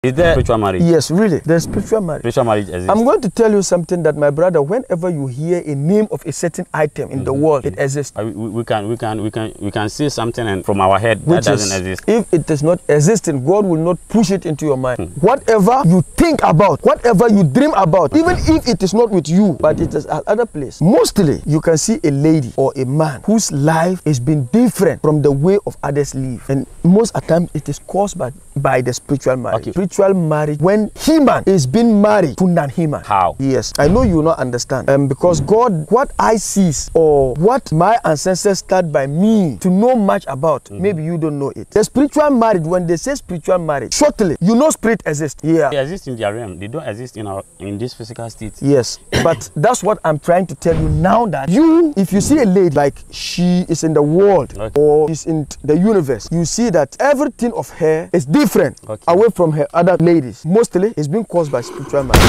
Is there spiritual marriage? Yes, really. There's spiritual marriage. Spiritual marriage exists. I'm going to tell you something that, my brother, whenever you hear a name of a certain item in the world, it exists. We can say something and from our head Which that doesn't exist. If it is not existing, God will not push it into your mind. Whatever you think about, whatever you dream about, even if it is not with you, but it is at other place. Mostly, you can see a lady or a man whose life has been different from the way of others live. And most of the time, it is caused by the spiritual marriage. Okay. Spiritual marriage, when human is being married to non-human. How? Yes, I know you will not understand. Because God, what I see or what my ancestors start by me to know much about, maybe you don't know it. The spiritual marriage, when they say spiritual marriage, shortly, you know spirit exists. Yeah. They exist in their realm. They don't exist in this physical state. Yes, but that's what I'm trying to tell you now, that you, if you see a lady like she is in the world or is in the universe, you see that everything of her is different away from her other ladies. Mostly, it's being caused by spiritual marriage.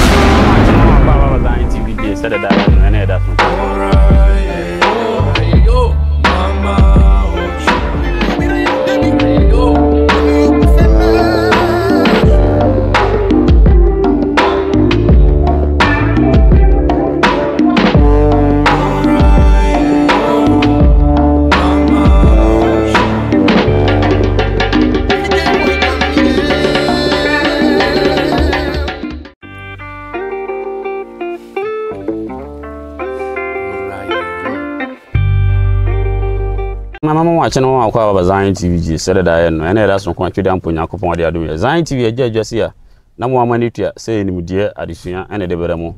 Mama watching on our Zion TV, said I and that's no country down Punyaco de Adu. Zion TV, a judge here. No more money to say in dear addition and a deberamo.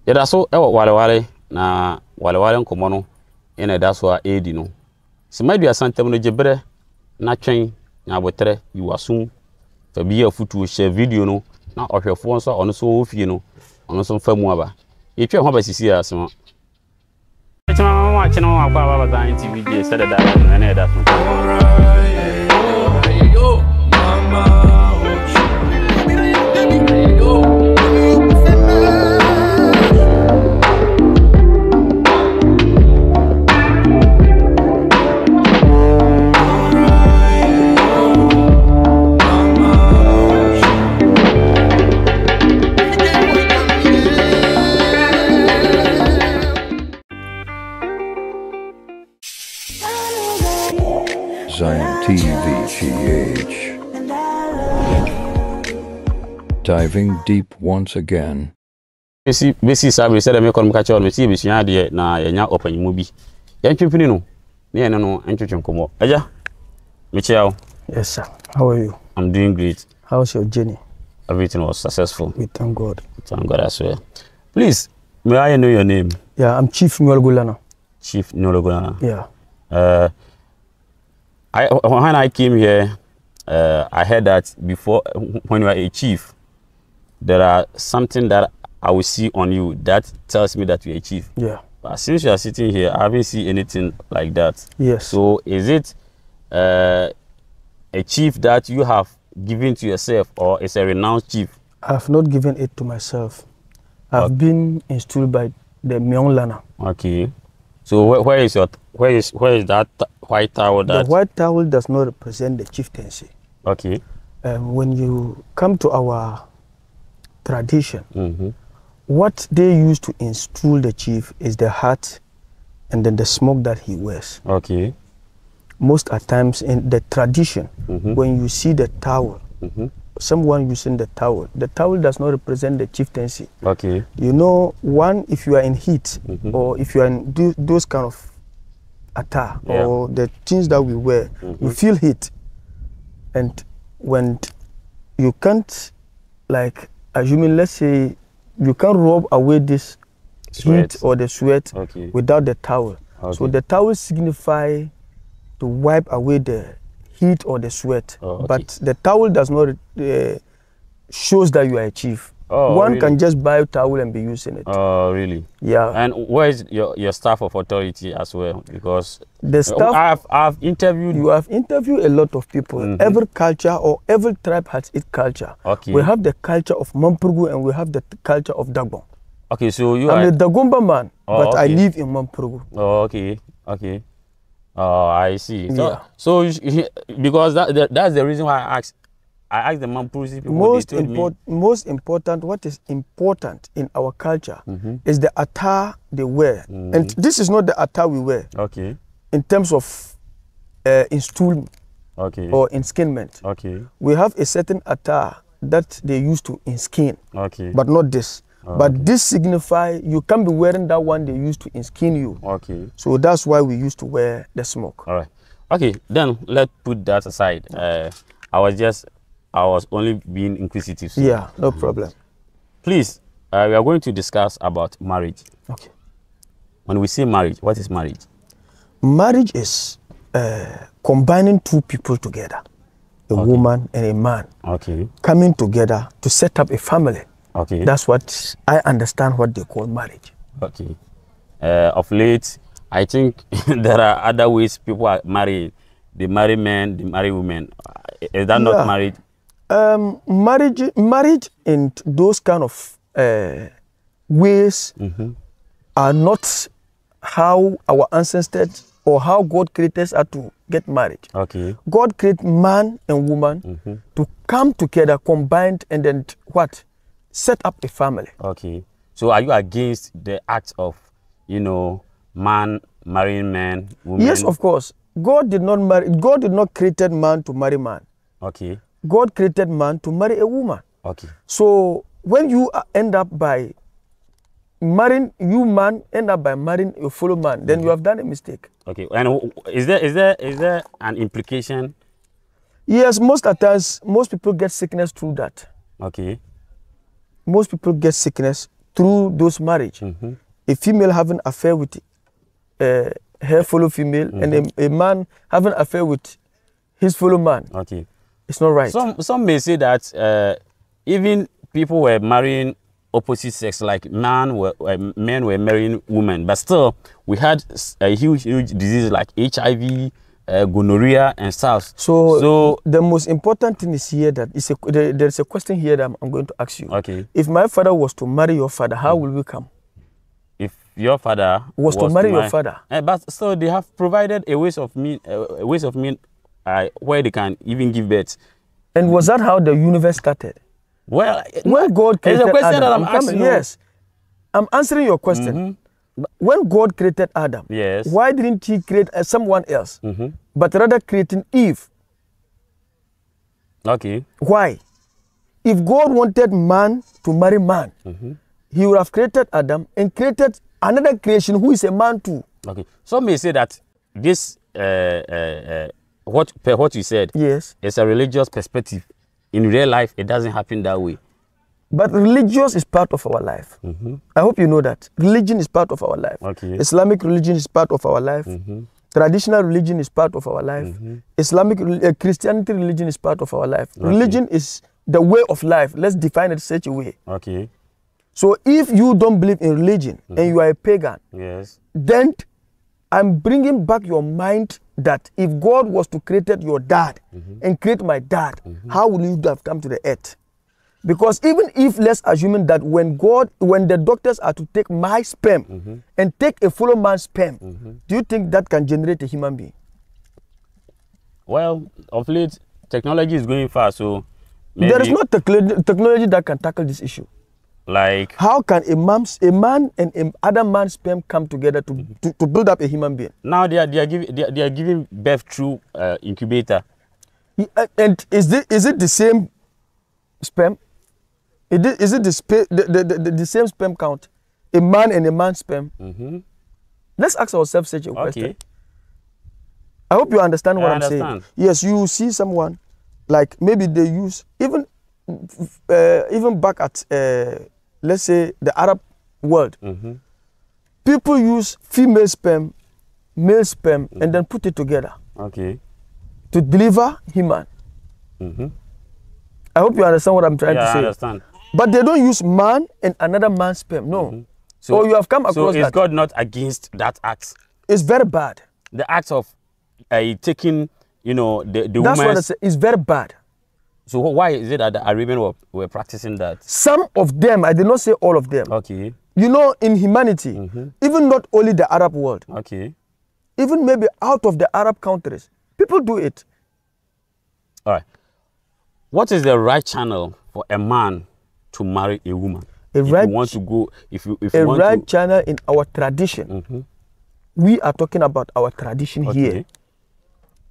Yet I saw Wale na Wale Comono in a that's why aid, you know. So maybe a Santa Monojebre, not chain, now with you assume to be a foot to share video, no, not of your phone, so on so if you know, on some firm waba. If you're home, see us. I'm watching on our Zion TV, said that and that's Zion TV GH. Diving deep once again. Besi sabe said me kon catch on me see bisia de na yenya open mu bi. Yan twepini no. Ne ene no entwetwe nkomo. Aja. Me chiao. Yes, sir. How are you? I'm doing great. How's your journey? Everything was successful. We thank God. Thank God as well. Please, may I know your name? Yeah, I'm Chief Nyolgulana. Chief Nyolgulana. Yeah. When I came here, I heard that before, when you are a chief, there are something that I will see on you that tells me that you're a chief. Yeah. But since you are sitting here, I haven't seen anything like that. Yes. So is it a chief that you have given to yourself, or is a renowned chief? I have not given it to myself. I've been installed by the Myonglana. Okay. So where is that white towel? The white towel does not represent the chieftaincy. Okay. When you come to our tradition, what they use to install the chief is the hat and then the smoke that he wears. Okay. Most at times in the tradition, when you see the towel, someone using the towel does not represent the chieftaincy. Okay. You know, one, if you are in heat or if you are in those kind of attire or the things that we wear, you feel heat. And when you can't, like, assuming, let's say, you can't rub away this heat or the sweat without the towel. So the towel signify to wipe away the heat or the sweat, but the towel does not shows that you are a chief. One can just buy a towel and be using it. Oh, really? Yeah. And where is your staff of authority as well? Because the staff I've interviewed. You have interviewed a lot of people. Every culture or every tribe has its culture. Okay. We have the culture of Mampurgu and we have the culture of Dagbon. Okay, so you I'm are a Dagomba man, but I live in Mampurgu. Oh, okay, okay. Oh, I see. Yeah. So because that's the reason why I asked. I asked the Mamprusi people. They told me most important, what is important in our culture is the attire they wear. And this is not the attire we wear. Okay. In terms of installment or inskinment. Okay. We have a certain attire that they used to inskin. Okay. But not this. But this signify you can't be wearing that one they used to inskin you. Okay. So that's why we used to wear the smock. All right. Okay, then let's put that aside. I was only being inquisitive. So. Yeah, no problem. Please, we are going to discuss about marriage. Okay. When we say marriage, what is marriage? Marriage is combining two people together, a woman and a man, coming together to set up a family. Okay. That's what I understand what they call marriage. Okay. Of late, I think there are other ways people are married. They marry men, they marry women. Is that not marriage? Marriage in those kind of ways are not how our ancestors or how God created us to get married. Okay. God created man and woman to come together, combined, and then what? Set up a family. Okay. So are you against the act of, man marrying man, woman? Yes, of course. God did not create man to marry man. Okay. God created man to marry a woman. Okay. So when you end up by marrying end up by marrying a fellow man, then you have done a mistake. Okay. And is there an implication? Yes, most of the times, most people get sickness through that. Okay. Most people get sickness through those marriage. A female having affair with her fellow female, and a man having affair with his fellow man. Okay. It's not right. Some may say that even people were marrying opposite sex, like men were marrying women, but still we had a huge disease like HIV, gonorrhea, and SARS. So the most important thing is here that there's a question here that I'm going to ask you. Okay. If my father was to marry your father, how will we come? If your father was to marry your father, but still they have provided a ways of means where they can even give birth. And was that how the universe started? Well, when God created it's a question Adam, that I'm asking. Yes, I'm answering your question. When God created Adam, yes, why didn't He create someone else, but rather creating Eve? Okay. Why? If God wanted man to marry man, He would have created Adam and created another creation who is a man too. Okay. Some may say that this what you said, yes, is a religious perspective. In real life, it doesn't happen that way. But religious is part of our life. I hope you know that. Religion is part of our life. Okay. Islamic religion is part of our life. Traditional religion is part of our life. Christianity religion is part of our life. Okay. Religion is the way of life. Let's define it such a way. Okay. So if you don't believe in religion and you are a pagan, yes, then I'm bringing back your mind that if God was to create your dad and create my dad, how will you have come to the earth? Because even if, let's assume that when the doctors are to take my sperm and take a fellow man's sperm, do you think that can generate a human being? Well, of late, technology is going fast, so maybe there is no technology that can tackle this issue. Like, how can a man and other man's sperm come together to build up a human being? Now they are giving birth through incubator. And is it the same sperm? Is it the same sperm count? A man and a man's sperm? Let's ask ourselves such a question. I hope you understand what I'm saying. Yes, you see someone, like maybe they use, even back at, let's say, the Arab world, people use female sperm, male sperm, and then put it together to deliver human. I hope you understand what I'm trying to say. I understand. But they don't use man and another man's sperm, no. So you have come across that. So is God not against that act? It's very bad. The act of taking, the woman. That's what I say. It's very bad. So why is it that the Arabians were practicing that? Some of them, I did not say all of them. Okay. In humanity, even not only the Arab world. Okay. Even maybe out of the Arab countries, people do it. All right. What is the right channel for a man to marry a woman? If you want to go, if you want right channel in our tradition. We are talking about our tradition here.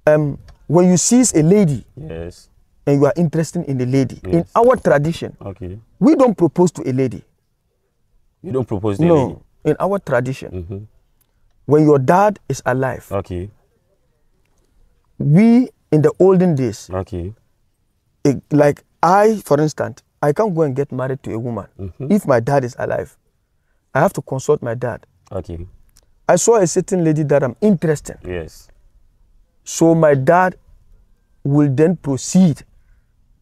When you see a lady, yes, and you are interested in the lady, in our tradition, we don't propose to a lady. You don't propose to a lady? In our tradition, when your dad is alive, we in the olden days, like I, for instance, I can't go and get married to a woman. If my dad is alive, I have to consult my dad. I saw a certain lady that I'm interested. Yes. So my dad will then proceed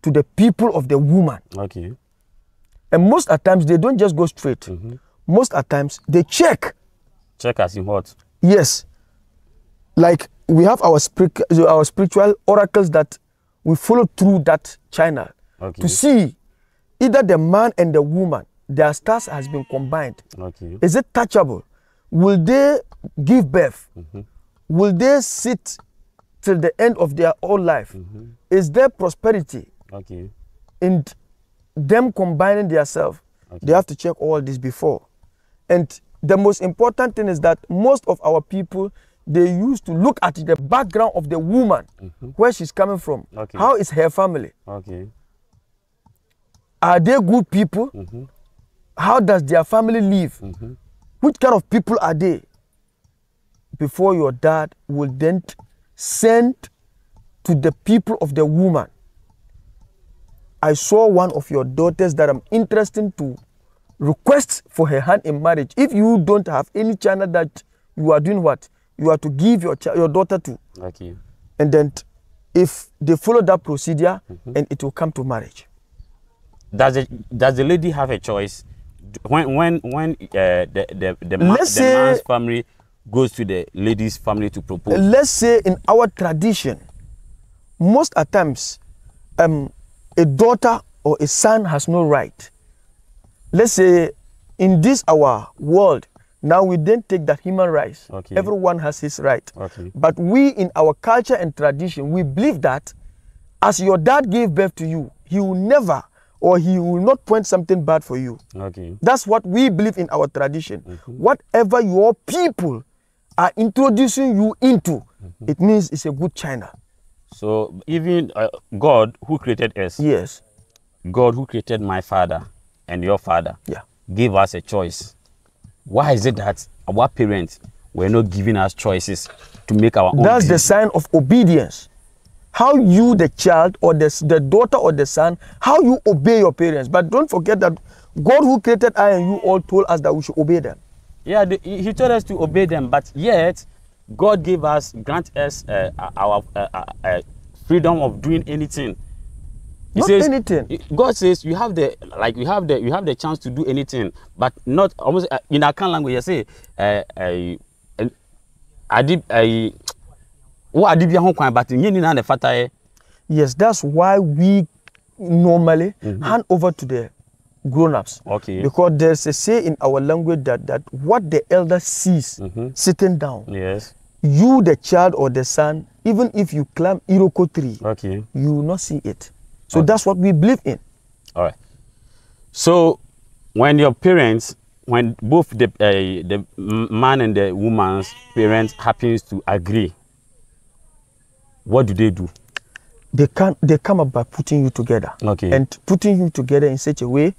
to the people of the woman. And most of the times they don't just go straight. Most of the times they check. Check as in what? Yes. Like we have our spiritual oracles that we follow through that channel to see either the man and the woman, their stars has been combined. Is it touchable? Will they give birth? Will they sit till the end of their whole life? Is there prosperity in them combining themselves? They have to check all this before. And the most important thing is that most of our people, they used to look at the background of the woman, where she's coming from. How is her family? Are they good people? How does their family live? Which kind of people are they? Before your dad will then send to the people of the woman. I saw one of your daughters that I'm interested to request for her hand in marriage. If you don't have any channel that you are doing what? You are to give your daughter to. And then if they follow that procedure, and it will come to marriage. Does the lady have a choice? When the man's family goes to the lady's family to propose? Let's say in our tradition, most of the times, a daughter or a son has no right. Let's say in this our world, now we then take that human rights. Everyone has his right. But we in our culture and tradition, we believe that as your dad gave birth to you, he will never, or he will not point something bad for you. That's what we believe in our tradition. Whatever your people are introducing you into, it means it's a good channel. So even God who created us, yes, God who created my father and your father, gave us a choice. Why is it that our parents were not giving us choices to make our own? That's the sign of obedience. How you, the child, or the daughter or the son, how you obey your parents. But don't forget that God who created I and you all told us that we should obey them. Yeah, he told us to obey them, but yet God grant us our freedom of doing anything. He not says, anything. God says you have the chance to do anything, but not almost in our Akan language. You say yes, that's why we normally hand over to the grown-ups. Because there's a say in our language that what the elder sees sitting down, yes, you, the child or the son, even if you climb Iroko tree, you will not see it. So that's what we believe in. All right. So when your parents, when both the man and the woman's parents happens to agree, what do they do? They come up by putting you together. And putting you together in such a way,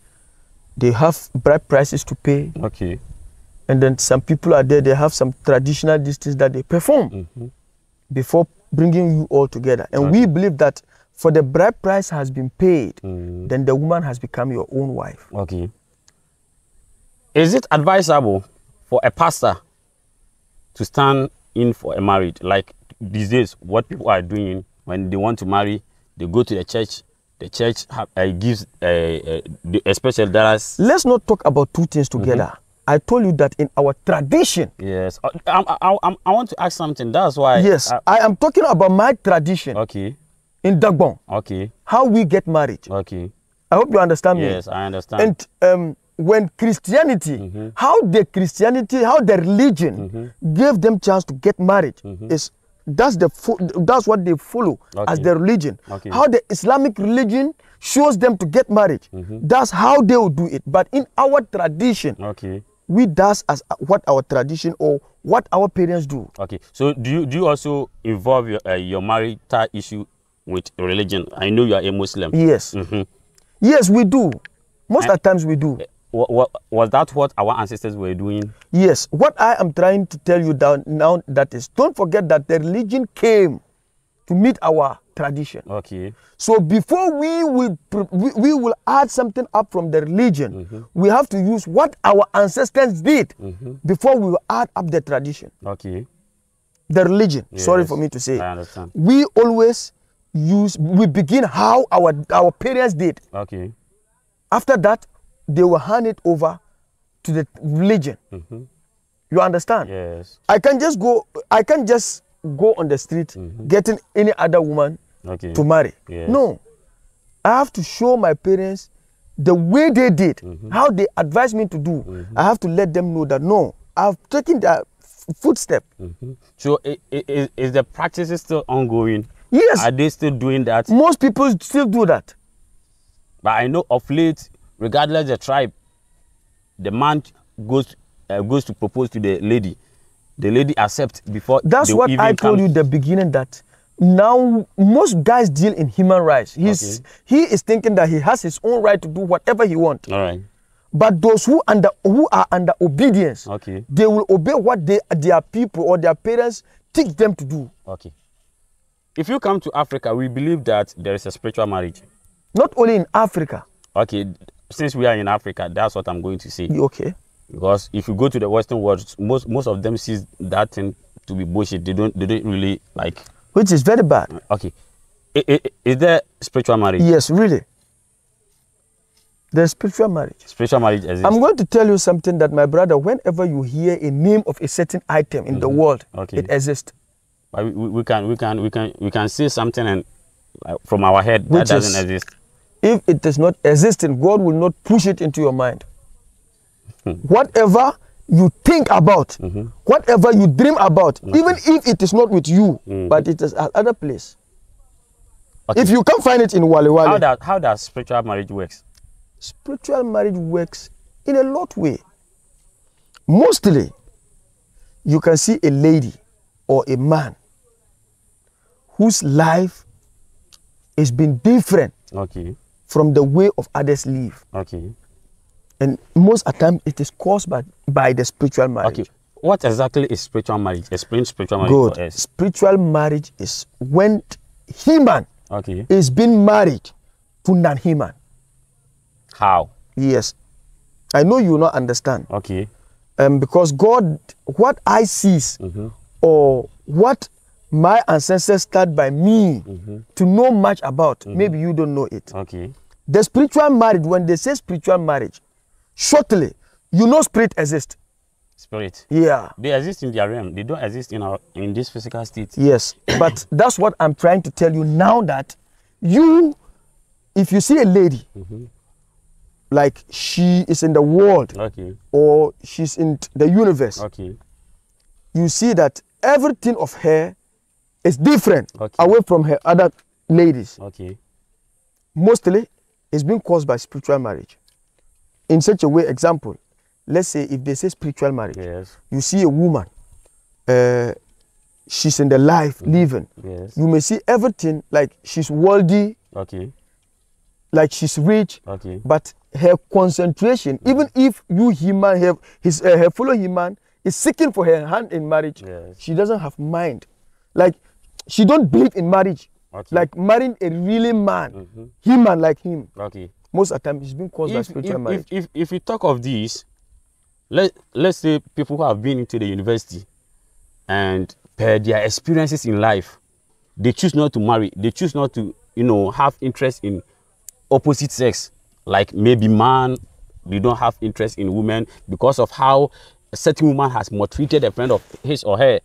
they have bride prices to pay. And then some people are there, they have some traditional things that they perform before bringing you all together. And we believe that for the bride price has been paid, then the woman has become your own wife. Is it advisable for a pastor to stand in for a marriage? Like these days, what people are doing when they want to marry, they go to the church gives a special dollars. Let's not talk about two things together. I told you that in our tradition. Yes. I want to ask something. That's why. Yes. I am talking about my tradition. In Dagbon. How we get married. I hope you understand me. Yes, I understand. And when Christianity, how the religion gave them chance to get married is that's what they follow as their religion. Okay. How the Islamic religion shows them to get married. That's how they will do it. But in our tradition, Okay. we does as what our tradition or what our parents do. Okay. So do you also involve your marital issue with religion? I know you are a Muslim. Yes. Yes, we do. Most of the times we do. Was that what our ancestors were doing? Yes. What I am trying to tell you now that is, don't forget that the religion came to meet our tradition. Okay. So before we will add something up from the religion, we have to use what our ancestors did before we will add up the tradition. Okay. The religion. Yes. Sorry for me to say. I understand. We always we begin how our parents did. Okay. After that, they will hand it over to the religion. You understand? Yes. I can't just go on the street getting any other woman to marry. Yes. No. I have to show my parents the way they did, how they advised me to do. I have to let them know that no, I've taken that footstep. So is the practices still ongoing? Yes. Are they still doing that? Most people still do that. But I know of late, regardless of the tribe, the man goes to propose to the lady. The lady accepts before. That's what I told you the beginning, that now most guys deal in human rights. He is thinking that he has his own right to do whatever he wants. All right. But those who are under obedience, they will obey what their people or their parents teach them to do. Okay. If you come to Africa, we believe that there is a spiritual marriage. Not only in Africa. Okay. Since we are in Africa, that's what I'm going to say. Okay. Because if you go to the Western world, most of them see that thing to be bullshit. They don't really like. Which is very bad. Okay. Is there spiritual marriage? Yes, really. There's spiritual marriage. Spiritual marriage exists. I'm going to tell you something that, my brother, whenever you hear a name of a certain item in the world, it exists. But we can say something and from our head that doesn't exist. If it does not exist, God will not push it into your mind. Whatever you think about, whatever you dream about, even if it is not with you, but it is at other place. Okay. If you can't find it in Wale Wale. How does spiritual marriage works? Spiritual marriage works in a lot of way. Mostly, you can see a lady or a man whose life has been different from the way of others live. Okay. And most of the time, it is caused by the spiritual marriage. Okay. What exactly is spiritual marriage? Explain spiritual marriage for us. Spiritual marriage is when human is being married to non-human. How? Yes. I know you will not understand. Okay. Because God, what I see or what my ancestors start by me to know much about, maybe you don't know it. Okay. The spiritual marriage, when they say spiritual marriage, shortly, you know spirit exists. Spirit? Yeah. They exist in their realm. They don't exist in this physical state. Yes. But that's what I'm trying to tell you now, that if you see a lady, like she is in the world, or she's in the universe, you see that everything of her is different away from her other ladies. Mostly, it's been caused by spiritual marriage. In such a way, example, let's say if they say spiritual marriage, you see a woman, she's in the life, living. You may see everything, like she's wealthy, like she's rich, but her concentration, even if you human have her fellow human is seeking for her hand in marriage, she doesn't have mind. Like she don't believe in marriage. Like marrying a really man, human like him. Most of the time, it's been caused by spiritual marriage. If we talk of this, let's say people who have been into the university and per their experiences in life, they choose not to marry. They choose not to, have interest in opposite sex. Like maybe man, they don't have interest in women because of how a certain woman has maltreated a friend of his or her.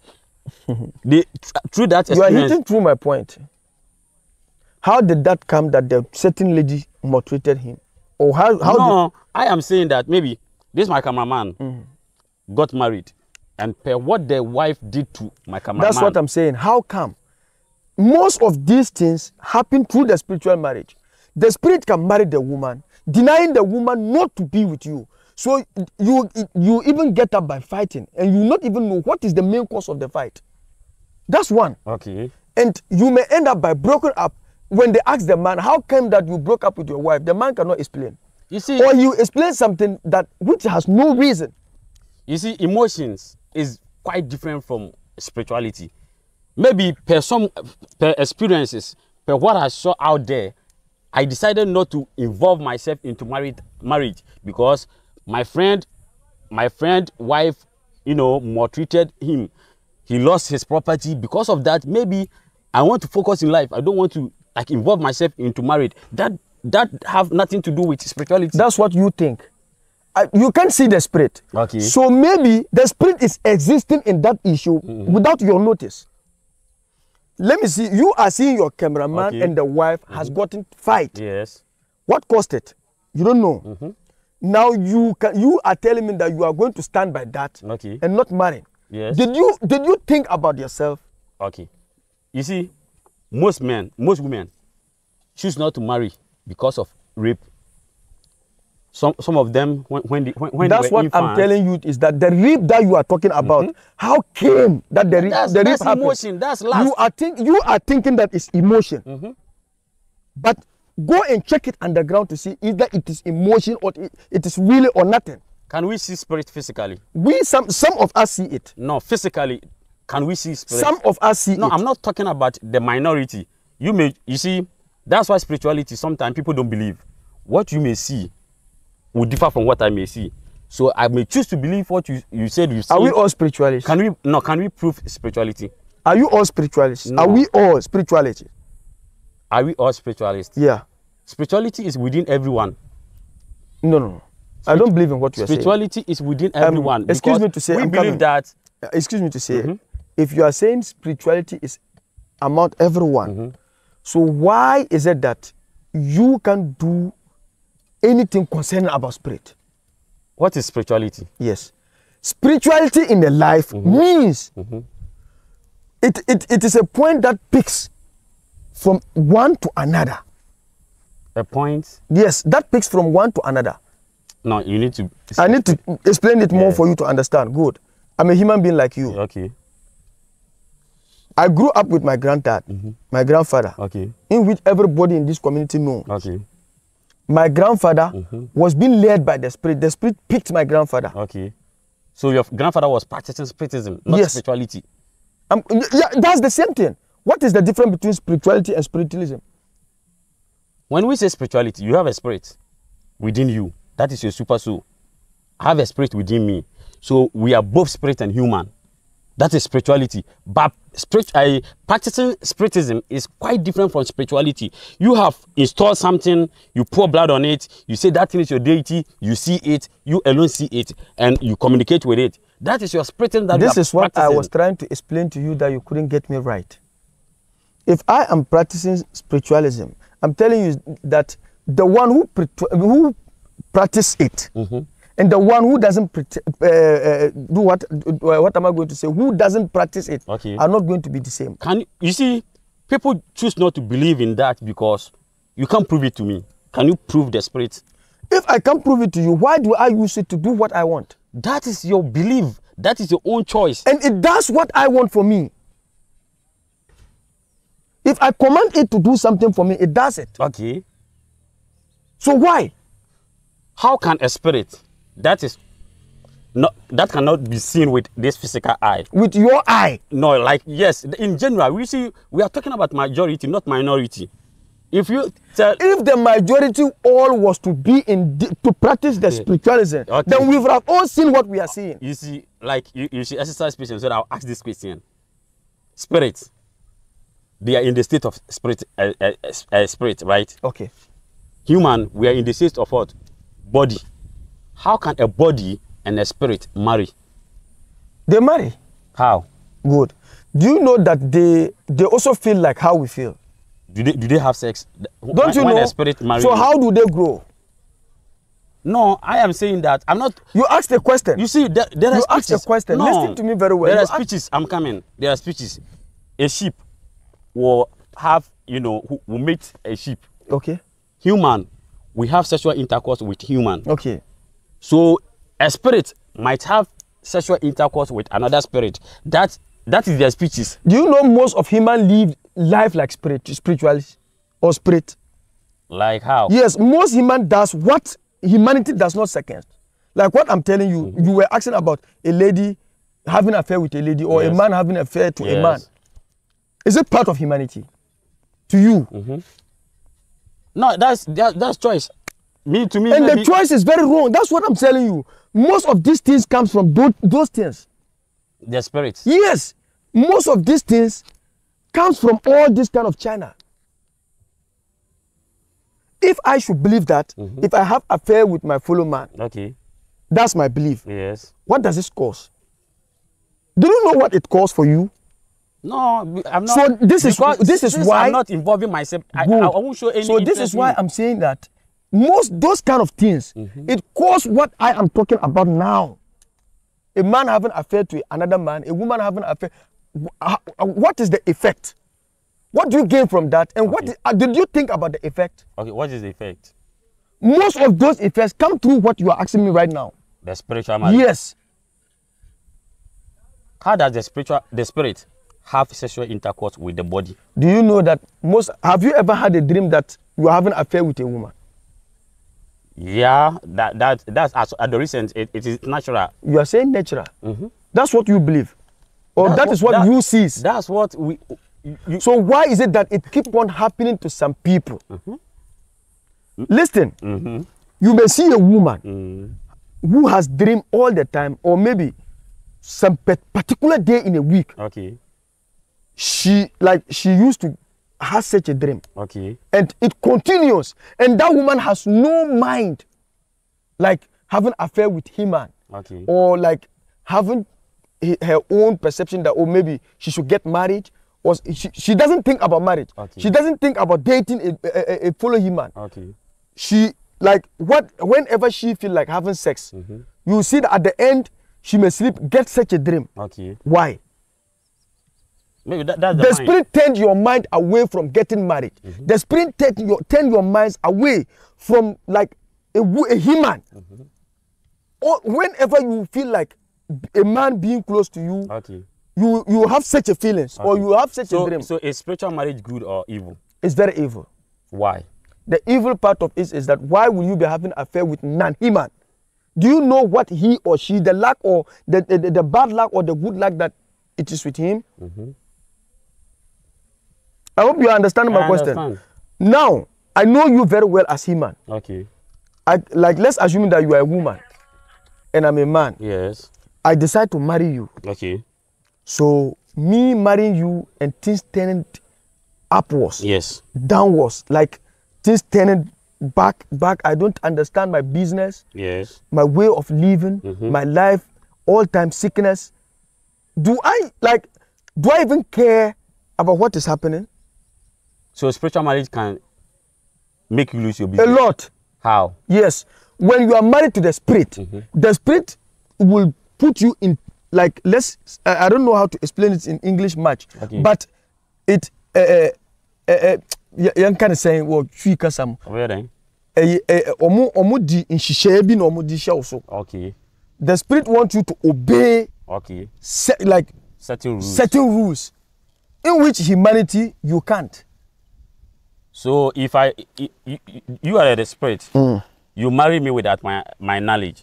Through that experience, you are hitting through my point. How did that come that the certain lady maltreated him? Or how? No, I am saying that maybe this my cameraman got married And per what the wife did to my cameraman. That's what I'm saying. How come? Most of these things happen through the spiritual marriage. The spirit can marry the woman, denying the woman not to be with you. So you even get up by fighting, and you not even know what is the main cause of the fight. That's one. Okay. And you may end up by broken up. When they ask the man, how come that you broke up with your wife? The man cannot explain. You see, or you explain something that which has no reason. You see, emotions is quite different from spirituality. Maybe per experiences, per what I saw out there, I decided not to involve myself into marriage because my friend wife, maltreated him. He lost his property. Because of that, maybe I want to focus in life. I don't want to involve myself into marriage. That have nothing to do with spirituality. That's what you think. You can't see the spirit. Okay. So maybe the spirit is existing in that issue without your notice. Let me see. You are seeing your cameraman and the wife has gotten fight. Yes. What caused it? You don't know. Now you are telling me that you are going to stand by that and not marry. Yes. Did you think about yourself? Okay. You see, most women choose not to marry because of rape. Some of them when that's what infants, I'm telling you is that the rape that you are talking about, how came that the rape that's happened? Emotion. That's lust. You are thinking that it's emotion. But go and check it underground to see either it is emotion or it is really or nothing. Can we see spirit physically? Some of us see it. No, physically, can we see spirit? Some of us see it. No, I'm not talking about the minority. You see, that's why spirituality, sometimes people don't believe. What you may see will differ from what I may see. So I may choose to believe what you said you see. Are we all spiritualists? Can we prove spirituality? Are you all spiritualists? No. Are we all spiritualists? Are we all spiritualists? Yeah. Spirituality is within everyone. No. I don't believe in what you are saying. Spirituality is within everyone. Excuse me to say, we believe that. Excuse me to say, if you are saying spirituality is among everyone, so why is it that you can do anything concerning about spirit? What is spirituality? Yes. Spirituality in the life means it is a point that picks from one to another. A point? Yes, that picks from one to another. No, you need to... I need to explain it more for you to understand. Good. I'm a human being like you. Okay. I grew up with my granddad, my grandfather, in which everybody in this community knows. Okay. My grandfather was being led by the spirit. The spirit picked my grandfather. Okay. So your grandfather was practicing spiritism, not spirituality. Yeah, that's the same thing. What is the difference between spirituality and spiritualism? When we say spirituality, you have a spirit within you. That is your super soul. I have a spirit within me. So we are both spirit and human. That is spirituality. But practicing spiritism is quite different from spirituality. You have installed something, you pour blood on it, you say that thing is your deity, you see it, you alone see it, and you communicate with it. That is your spiritism that this you are is what practicing. I was trying to explain to you that you couldn't get me right. If I am practicing spiritualism, I'm telling you that the one who practices it and the one who doesn't do what am I going to say? Who doesn't practice it are not going to be the same. You see, people choose not to believe in that because you can't prove it to me. Can you prove the spirit? If I can't prove it to you, why do I use it to do what I want? That is your belief. That is your own choice. And it does what I want for me. If I command it to do something for me, it does it. Okay. So why? How can a spirit that cannot be seen with this physical eye? With your eye? No, yes. In general, we are talking about majority, not minority. If the majority all was to be to practice the spiritualism, then we would have all seen what we are seeing. You see, you should exercise patience. So I'll ask this question: spirits, they are in the state of spirit, right? Okay. Human, we are in the state of what? Body. How can a body and a spirit marry? They marry. How? Good. Do you know that they also feel like how we feel? Do they have sex? Don't you know? A spirit marries so how do they grow? No, I am saying that I'm not. You asked a question. You see, there are You speeches. asked a question. No, Listen to me very well. There You are speeches. I'm coming. There are speeches. A sheep will have, will meet a sheep. Okay. Human, we have sexual intercourse with human. Okay. So a spirit might have sexual intercourse with another spirit. That is their speeches. Do you know most of human live life like spiritually or spirit? Like how? Yes, most human does what humanity does not second. Like what I'm telling you, you were asking about a lady having an affair with a lady or a man having an affair to a man. Is it part of humanity to you? No, that's choice. To me. And the choice is very wrong. That's what I'm telling you. Most of these things comes from those things. The spirits. Yes, most of these things comes from all this kind of China. If I should believe that, if I have affair with my fellow man, okay, that's my belief. Yes. What does this cause? Do you know what it costs for you? No, I'm not. So this is why I'm not involving myself. I won't show any. So this is why I'm saying that those kind of things, it causes what I am talking about now. A man having affair to another man, a woman having affair. What is the effect? What do you gain from that? And what did you think about the effect? Okay, what is the effect? Most of those effects come through what you are asking me right now. The spiritual marriage. Yes. How does the spirit have sexual intercourse with the body? Do you know that have you ever had a dream that you are having an affair with a woman? Yeah, that's at the recent. It is natural. You are saying natural. That's what you believe, or that is what you see. That's what we. So why is it that it keeps on happening to some people? Listen, you may see a woman who has dream all the time, or maybe some particular day in a week. Okay. She used to have such a dream. Okay. And it continues, and that woman has no mind, like having affair with him, okay, or like having her own perception that, or maybe she should get married. Or she doesn't think about marriage. Okay. She doesn't think about dating a fellow human. Okay. She whenever she feel like having sex, you see that at the end she may sleep, get such a dream. Okay. Why? Maybe that's the spirit turned your mind away from getting married. The spirit turned your minds away from like a human. Or whenever you feel like a man being close to you. Okay. You have such a feelings, or you have such a dream. So is spiritual marriage good or evil? It's very evil. Why? The evil part of it is that why will you be having an affair with non-human? Do you know what he or she, the luck or the bad luck or the good luck that it is with him? I hope you understand my question. Now, I know you very well as human. Okay. Let's assume that you are a woman and I'm a man. Yes. I decide to marry you. Okay. So me marrying you and things turning upwards, yes, downwards, like things turning back. I don't understand my business, yes, my way of living, my life, all time sickness. Do I even care about what is happening? So spiritual marriage can make you lose your business. A lot. How? Yes, when you are married to the spirit will put you in. Like I don't know how to explain it in English much, but it you can say well three kasam. Where then? Di in shishebi no omo di also. Okay. The spirit wants you to obey. Okay. Certain rules, in which humanity you can't. So if you are the spirit, you marry me without my knowledge.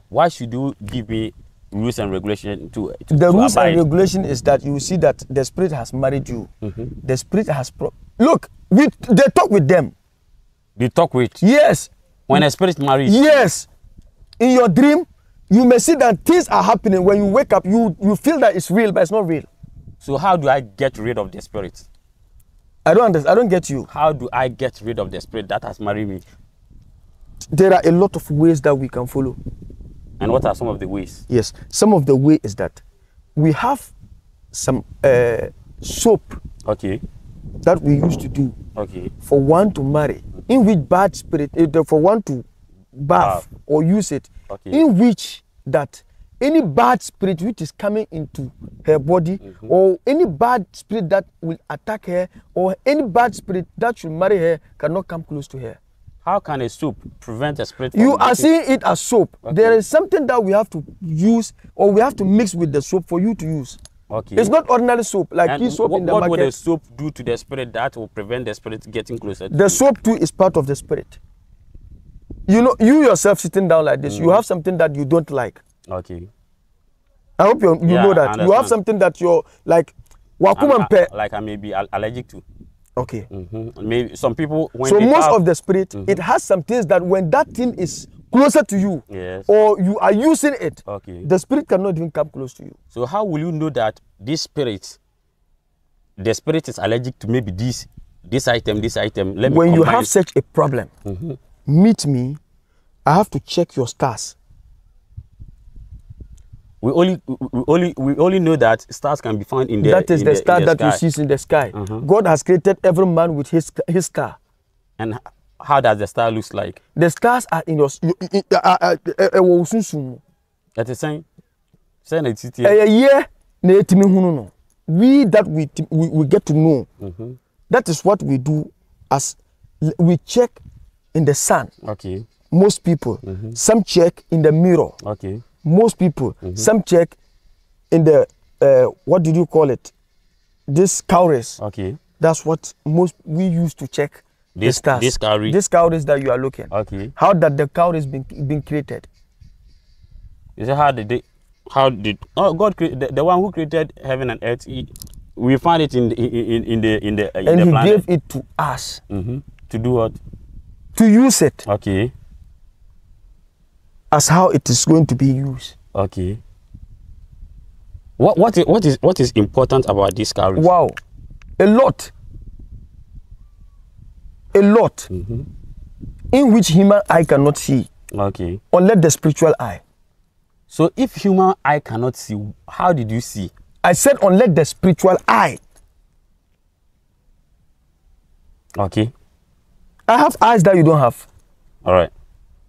Why should you give me rules and regulation to the rules abide? And regulation is that you see that the spirit has married you. The spirit has look, they talk with them. They talk with? Yes. When a spirit marries? Yes. In your dream, you may see that things are happening. When you wake up, you feel that it's real, but it's not real. So how do I get rid of the spirit? I don't understand. I don't get you. How do I get rid of the spirit that has married me? There are a lot of ways that we can follow. And what are some of the ways? Yes, some of the way is that we have some soap. Okay. That we used to do. Okay. For one to marry, in which bad spirit, for one to bath or use it, in which that any bad spirit which is coming into her body, or any bad spirit that will attack her, or any bad spirit that should marry her cannot come close to her. How can a soap prevent a spirit from You are seeing it as soap. There is something that we have to use, or we have to mix with the soap for you to use. It's not ordinary soap like this soap in the market. What will the soap do to the spirit that will prevent the spirit getting closer to the soap too is part of the spirit. You know, you yourself sitting down like this, you have something that you don't like. Okay. I hope you know that. You have something that you're like, like I may be allergic to. Okay. Maybe some people, when so most of the spirit, it has some things that when that thing is closer to you, or you are using it, the spirit cannot even come close to you. So how will you know that this spirit, the spirit is allergic to maybe this item, this item? When you have such a problem, meet me. I have to check your stars. We only know that stars can be found in the That is the star that sky. you see in the sky. God has created every man with his star. And how does the star look like? The stars are in your That is saying we that we get to know. That is what we do, as we check in the sun. Okay. Most people, some check in the mirror. Okay. Most people, some check in the what did you call it? This cowries. Okay. That's what we use to check the stars. This cowrie. This cowries that you are looking. Okay. How that the cowries been created? Is it God create the one who created heaven and earth? We find it in the and He planet. gave it to us. To do what? To use it. Okay. As how it is going to be used. Okay. What is important about this cowries? Wow, a lot. A lot. In which human eye cannot see. Okay. Unless the spiritual eye. So if human eye cannot see, how did you see? I said unless the spiritual eye. Okay. I have eyes that you don't have. All right.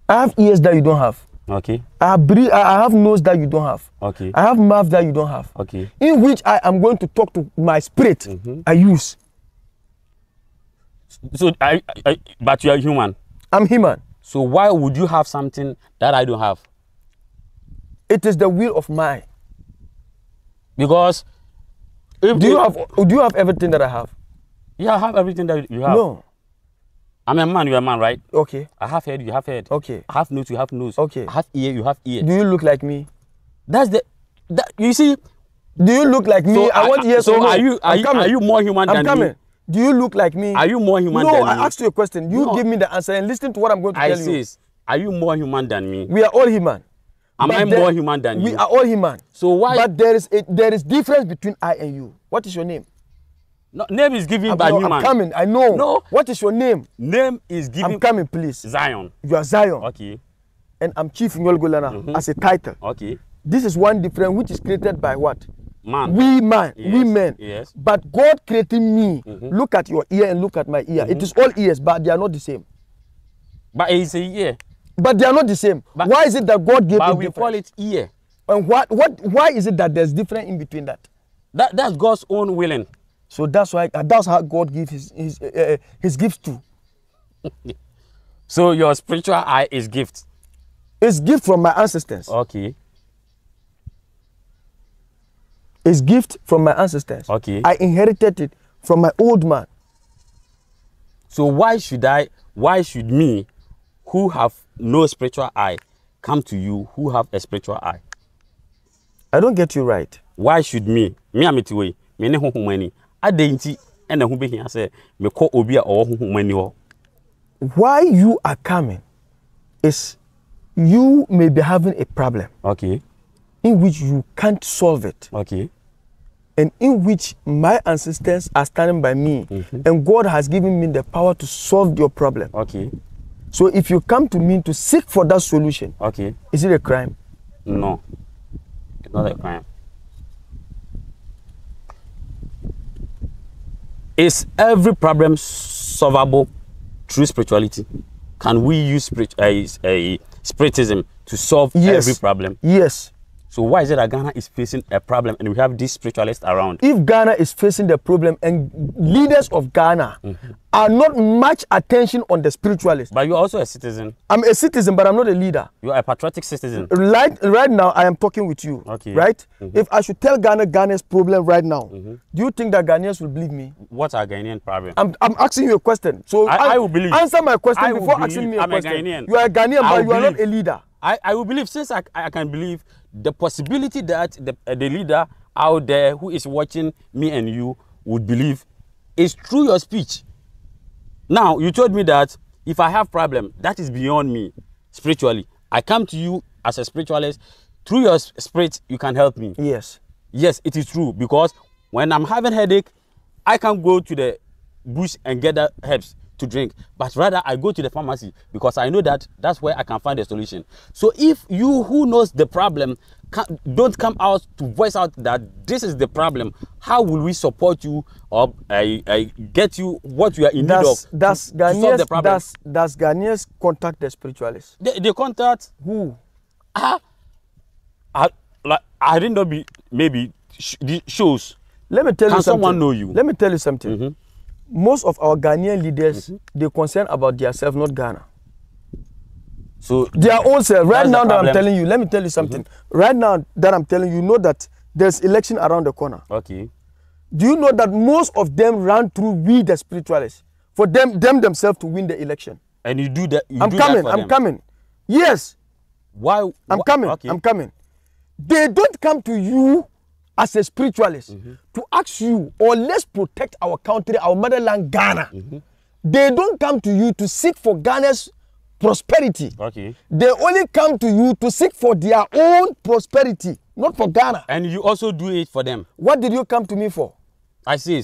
I have ears that you don't have. Okay. I have nose that you don't have. Okay. I have mouth that you don't have. Okay. In which I am going to talk to my spirit. I use. So but you are human. I'm human. So why would you have something that I don't have? It is the will of mine. Because do you have everything that I have? Yeah, I have everything that you have. No. I'm a man, you're a man, right? Okay. I have head, you have head. Okay. I have nose, you have nose. Okay. I have ear, you have ear. Do you look like me? You see? Do you look like me? So I want yes so or no. are you more human than me? Do you look like me? Are you more human than me? No, I asked you a question. You give me the answer and listen to what I'm going to tell you. Are you more human than me? We are all human. Am I more human than you? We are all human. So why? But there is difference between I and you. What is your name? No, name is given by human. I'm coming. I know. No. What is your name? Name is given. I'm coming, please. Zion. You are Zion. Okay. And I'm Chief Nyolgolana as a title. Okay. This is one difference which is created by what? Man. We man. Yes. We men. Yes. But God created me. Look at your ear and look at my ear. It is all ears, but they are not the same. But it's a ear. But they are not the same. But why is it that God gave it we different? call it ear. And why is it that there's difference in between that? That's God's own willing. So that's why that's how God gives his gifts to. So your spiritual eye is gift. It's gift from my ancestors. Okay. It's gift from my ancestors. Okay. I inherited it from my old man. So why should me, who have no spiritual eye, come to you who have a spiritual eye? I don't get you right. Why should me am it way, me ne honhomani, adenti and who be here say, me call obia or honhomani. Why you are coming is you may be having a problem. Okay. In which you can't solve it. Okay. And in which my ancestors are standing by me. And God has given me the power to solve your problem. Okay. So if you come to me to seek for that solution, okay, is it a crime? No, it's not a crime. Is every problem solvable through spirituality? can we use spiritism to solve Yes. every problem? Yes. So why is it that Ghana is facing a problem and we have these spiritualists around? If Ghana is facing the problem and leaders of Ghana are not much attention on the spiritualists. But you're also a citizen. I'm a citizen, but I'm not a leader. You are a patriotic citizen. Right now, I am talking with you. Okay. Right? If I should tell Ghana's problem right now, do you think that Ghanaians will believe me? What's our Ghanaian problem? I'm asking you a question. So I will believe. Answer my question I will before believe asking me a I'm question. a Ghanaian. You are a Ghanaian, I but you will are not a believe. leader. I will believe, since I can believe the possibility that the leader out there who is watching me and you would believe is through your speech. Now, you told me that if I have problem, that is beyond me spiritually. I come to you as a spiritualist. Through your spirit, you can help me. Yes. Yes, it is true, because when I'm having headache, I can go to the bush and get the herbs to drink, but rather I go to the pharmacy because I know that that's where I can find a solution. So if you who knows the problem don't come out to voice out that this is the problem, how will we support you or get you what you are in need of to solve the problem? Does Ghanaians contact the spiritualists? They contact Who? I didn't know, maybe the shows. Let me tell you Can something. someone know you? Let me tell you something. Most of our Ghanaian leaders, they're concerned about themselves, not Ghana. So Their own self. Right now that I'm problem. telling you, let me tell you something. Right now that I'm telling you, know that there's election around the corner. Okay. Do you know that most of them ran through we the spiritualists for them themselves to win the election? And you do that. I'm coming. Yes. Why? I'm coming. Okay. I'm coming. They don't come to you as a spiritualist to ask you, or let's protect our country, our motherland, Ghana. They don't come to you to seek for Ghana's prosperity. Okay. They only come to you to seek for their own prosperity, not for Ghana. And you also do it for them. What did you come to me for? I see.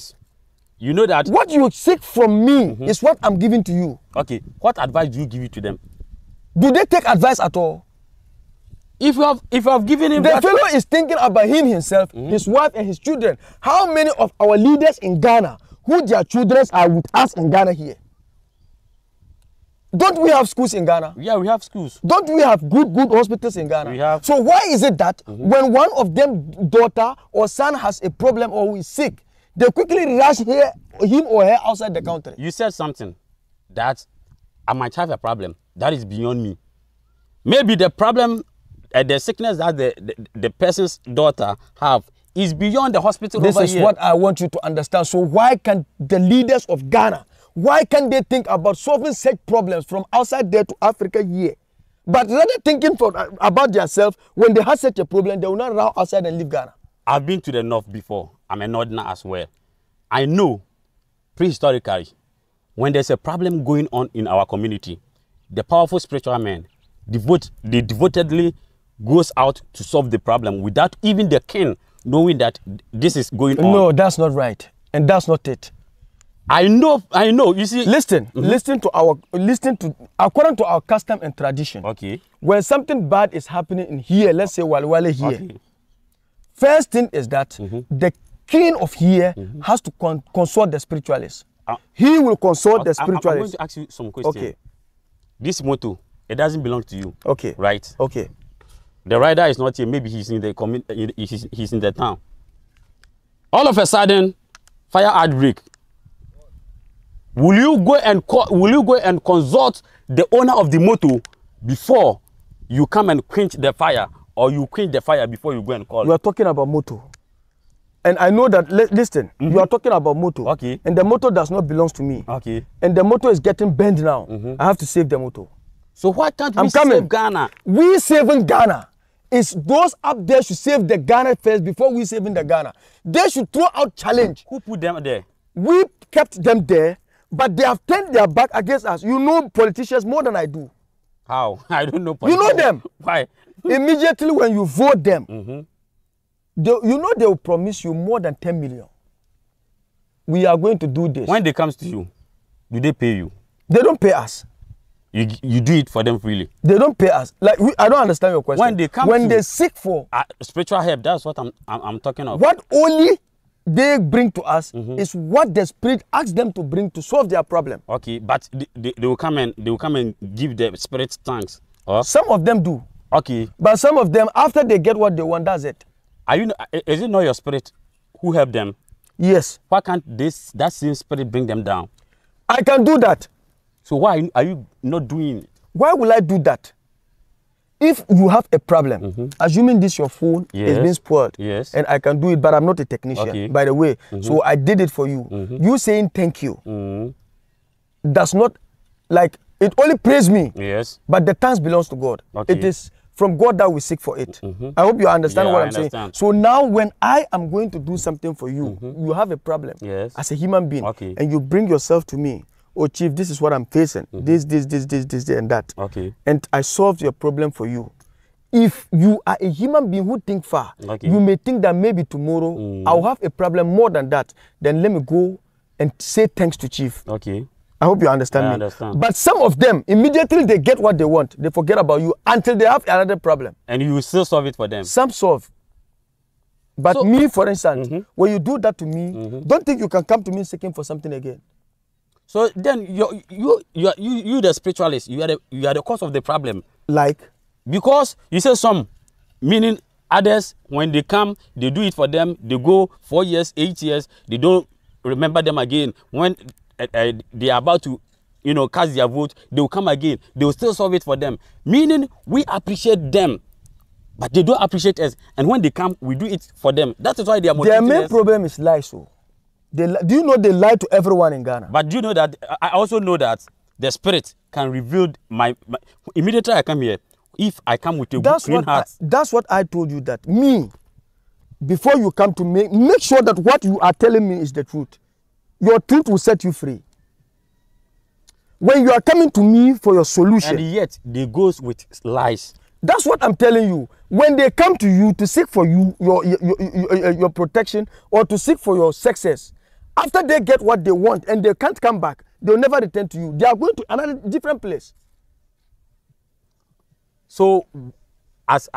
You know that. What you seek from me is what I'm giving to you. Okay. What advice do you give it to them? Do they take advice at all? If you have given him The that, fellow is thinking about him himself, his wife and his children. How many of our leaders in Ghana who their children are with us in Ghana here? Don't we have schools in Ghana? yeah, we have schools. Don't we have good hospitals in Ghana? We have. So why is it that when one of them daughter or son has a problem or who is sick, they quickly rush him or her outside the country? You said something that I might have a problem that is beyond me. Maybe the problem, the sickness that the person's daughter have is beyond the hospital. This over is here. what I want you to understand. So why can the leaders of Ghana, why can't they think about solving such problems from outside there to Africa here? But rather thinking about themselves, when they have such a problem, they will not run outside and leave Ghana. I've been to the north before. I'm a northerner as well. I know prehistorically, when there's a problem going on in our community, the powerful spiritual men devotedly goes out to solve the problem without even the king knowing that this is going on. No, that's not right, and that's not it. I know. You see, listen to according to our custom and tradition. Okay. When something bad is happening in here, let's say Walwale here. Okay. First thing is that the king of here has to consult the spiritualists. He will consult the spiritualists. I'm going to ask you some questions. Okay. This motto, it doesn't belong to you. Okay. Right. Okay. The rider is not here. Maybe he's in the he's in the town. All of a sudden, fire outbreak. Will you go and consult the owner of the motor before you come and quench the fire, or you quench the fire before you go and call? We are talking about motor, and I know that. Listen, you are talking about motor. Okay. And the motor does not belong to me. Okay. And the motor is getting bent now. I have to save the motor. So why can't we I'm coming. save Ghana? We saving Ghana. Is those up there should save the Ghana first before we saving the Ghana. They should throw out challenge. Who put them there? We kept them there, but they have turned their back against us. You know politicians more than I do. How? I don't know. You know them. Why? Immediately when you vote them, they will promise you more than 10 million. We are going to do this. When they comes to you, do they pay you? They don't pay us. You do it for them freely. They don't pay us. Like I don't understand your question. When they come they seek for spiritual help, that's what I'm talking of. What only they bring to us is what the Spirit asks them to bring to solve their problem. Okay, but they will come and give the Spirit thanks. Some of them do. Okay. But some of them, after they get what they want, that's it. Is it not your Spirit who helped them? Yes. Why can't that same Spirit bring them down? I can do that. So why are you not doing it? Why will I do that? If you have a problem, assuming this your phone is being spoiled, and I can do it, but I'm not a technician, by the way, so I did it for you. You saying thank you does not, like, it only praise me, but the thanks belongs to God. It is from God that we seek for it. I hope you understand what I'm saying. So now when I am going to do something for you, you have a problem as a human being, and you bring yourself to me. Oh, Chief, this is what I'm facing. This, and that. And I solved your problem for you. If you are a human being who think far, you may think that maybe tomorrow I'll have a problem more than that. Then let me go and say thanks to Chief. I hope you understand me. But some of them, immediately they get what they want. They forget about you until they have another problem. And you will still solve it for them. Some solve. But so, me, for instance, when you do that to me, don't think you can come to me seeking for something again. So then you the spiritualist, you are the cause of the problem. Like? Because you say some, meaning others, when they come, they do it for them, they go 4 years, 8 years, they don't remember them again. When they are about to, cast their vote, they will come again, they will still solve it for them. Meaning we appreciate them, but they don't appreciate us. And when they come, we do it for them. That is why they are motivated. Their main problem is lies. So. Do you know they lie to everyone in Ghana? But do you know that I also know that the Spirit can reveal my immediately I come here. If I come with a clean heart, that's what I told you. That me, before you come to me, make sure that what you are telling me is the truth. Your truth will set you free. When you are coming to me for your solution, and yet they goes with lies. That's what I'm telling you. When they come to you to seek for you your protection or to seek for your success, after they get what they want and they can't come back, they'll never return to you. They are going to another different place. So, as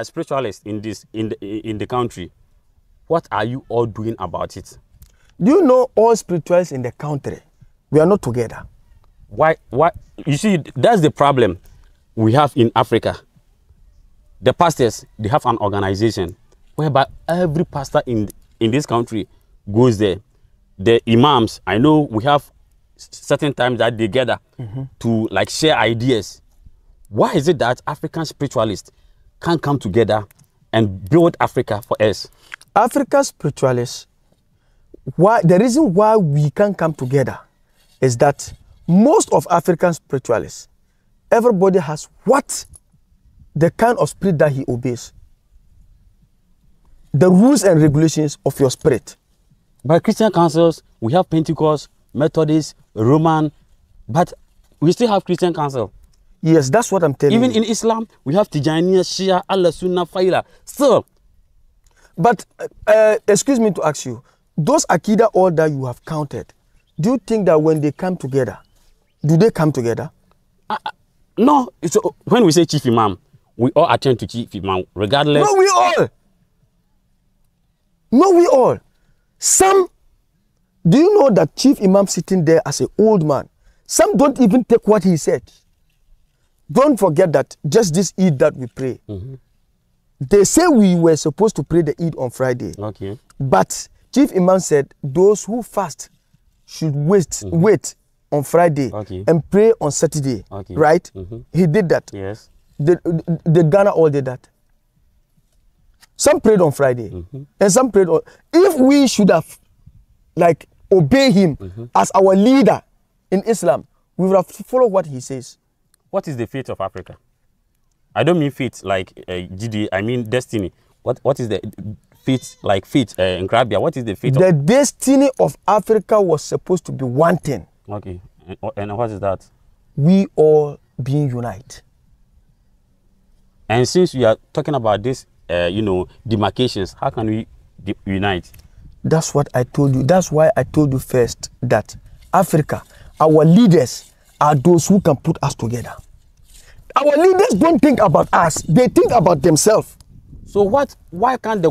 spiritualists in the country, what are you all doing about it? Do you know all spiritualists in the country, we are not together? Why? You see, that's the problem we have in Africa. The pastors, they have an organization whereby every pastor in this country goes there. The imams, I know we have certain times that they gather to like share ideas. Why is it that African spiritualists can't come together and build Africa for us? African spiritualists, the reason why we can't come together is that most of African spiritualists, everybody has the kind of spirit that he obeys. The rules and regulations of your spirit. By Christian councils, we have Pentecost, Methodist, Roman, but we still have Christian council. Yes, that's what I'm telling you. Even in Islam, we have Tijaniya, Shia, Allah, Sunnah, Faila. Still. But, excuse me to ask you, those Akida all that you have counted, do you think that when they come together, do they come together? No. So when we say Chief Imam, we all attend to Chief Imam, regardless. No, we all. No, we all. Some, do you know that Chief Imam sitting there as an old man, some don't even take what he said. Don't forget that just this Eid that we pray, they say we were supposed to pray the Eid on Friday. Okay. But Chief Imam said those who fast should wait on Friday and pray on Saturday. Right? He did that. Yes. The Ghana all did that. Some prayed on Friday and some prayed on. If we should have like obey him as our leader in Islam, we would have followed what he says. What is the fate of Africa? I don't mean fate like GD, I mean destiny. What is the fate like fate in Krabia? What is the fate? The destiny of Africa was supposed to be one thing. Okay. And what is that? We all being united. And since we are talking about this, demarcations, how can we unite? That's what I told you. That's why I told you first that Africa, our leaders are those who can put us together. Our leaders don't think about us. They think about themselves. So why can't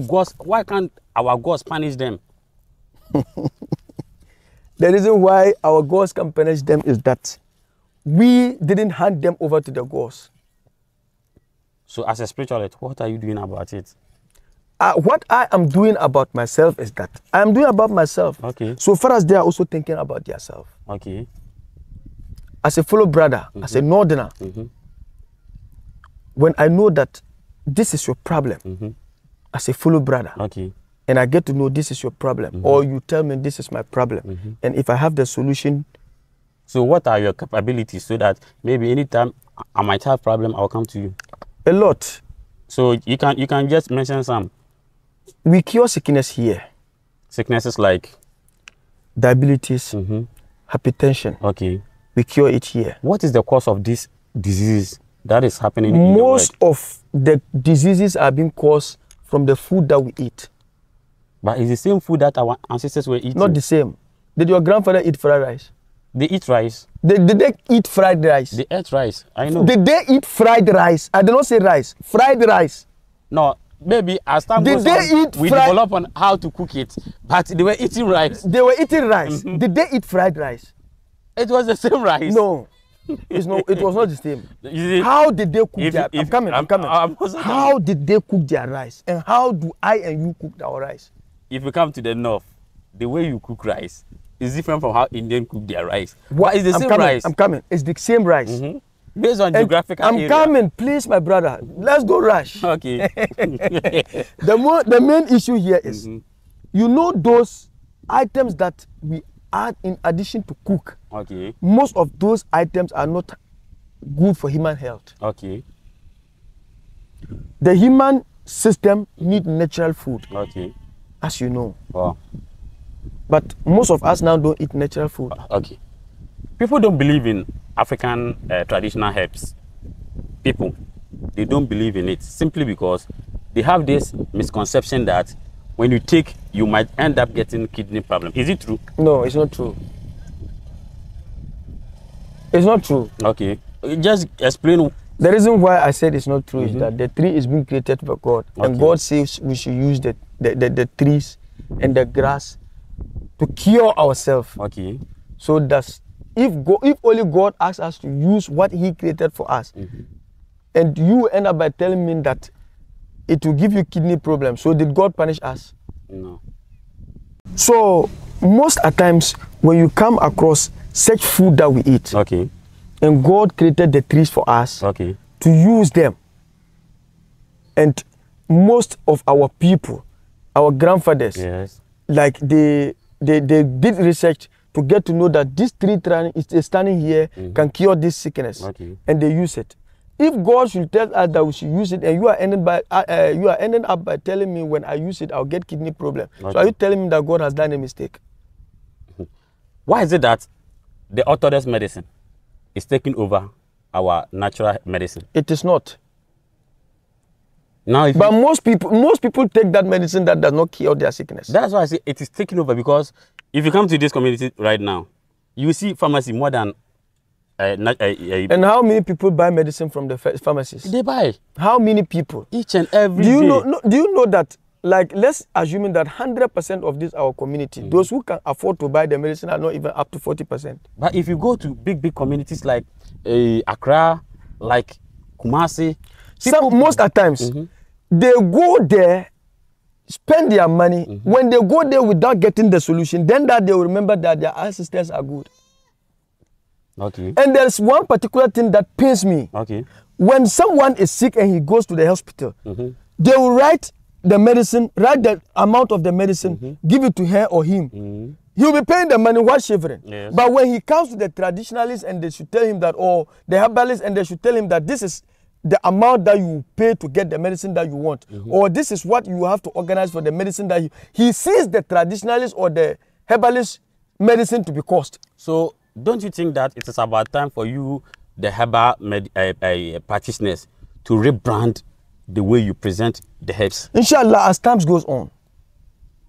our gods punish them? The reason why our gods can punish them is that we didn't hand them over to the gods. So as a spiritualist, what are you doing about it? What I am doing about myself is that I am doing about myself. Okay. So far as they are also thinking about themselves. Okay. As a fellow brother, as a northerner, when I know that this is your problem, as a fellow brother, Okay. and I get to know this is your problem, or you tell me this is my problem, and if I have the solution. So what are your capabilities so that maybe anytime I might have problem, I'll come to you? A lot. So you can just mention some. We cure sickness here. Sicknesses like? Diabetes, hypertension. Okay. We cure it here. What is the cause of this disease that is happening in the world? Most of the diseases are being caused from the food that we eat. But it's the same food that our ancestors were eating. Not the same. Did your grandfather eat fried rice? They eat rice. Did they eat fried rice? They ate rice. I know. Did they eat fried rice? I did not say rice. Fried rice. No, maybe as time goes on, we develop on how to cook it. But they were eating rice. They were eating rice. Did they eat fried rice? It was the same rice. No. It was not the same. How did they cook their rice? I'm coming. How did they cook their rice? And how do I and you cook our rice? If you come to the north, the way you cook rice is different from how Indians cook their rice. What is the same rice? I'm coming. It's the same rice. Based on geographical area. I'm coming, please, my brother. Let's go rush. Okay. The main issue here is, you know, those items that we add in addition to cook. Okay. Most of those items are not good for human health. Okay. The human system needs natural food. Okay. As you know. Wow. But most of us now don't eat natural food. Okay. People don't believe in African traditional herbs. People, they don't believe in it simply because they have this misconception that when you take, you might end up getting kidney problem. Is it true? No, it's not true. It's not true. Okay. Just explain. The reason why I said it's not true is that the tree is being created by God. Okay. And God says we should use the trees and the grass to cure ourselves. Okay. So that's if only God asks us to use what He created for us, and you end up by telling me that it will give you kidney problems. So did God punish us? No. So most at times when you come across such food that we eat, Okay. and God created the trees for us Okay. to use them, and most of our people, our grandfathers, Yes. like they did research to get to know that this tree is standing here can cure this sickness, Okay. and they use it. If God should tell us that we should use it, and you are ending up by telling me when I use it I'll get kidney problem. Okay. So are you telling me that God has done a mistake? Why is it that the orthodox medicine is taking over our natural medicine? It is not. Now, if But most people take that medicine that does not cure their sickness. that's why I say it is taking over, because if you come to this community right now, you see pharmacy more than And how many people buy medicine from the pharmacies? they buy How many people? each and every Do you day. know? Do you know that? Like, let's assume that 100% of this our community, those who can afford to buy the medicine are not even up to 40%. But if you go to big communities like Accra, like Kumasi, Most at times, they go there, spend their money. When they go there without getting the solution, then that they will remember that their ancestors are good. okay, And there's one particular thing that pains me. okay, When someone is sick and he goes to the hospital, they will write the medicine, write the amount of the medicine, give it to her or him. He'll be paying the money while shivering. Yes. But when he comes to the traditionalists and they should tell him that, or the herbalists, and they should tell him that this is the amount that you pay to get the medicine that you want, or this is what you have to organize for the medicine that he sees the traditionalist or the herbalist medicine to be cost. So don't you think that it is about time for you, the herbal practitioners, to rebrand the way you present the herbs? Inshallah, as time goes on.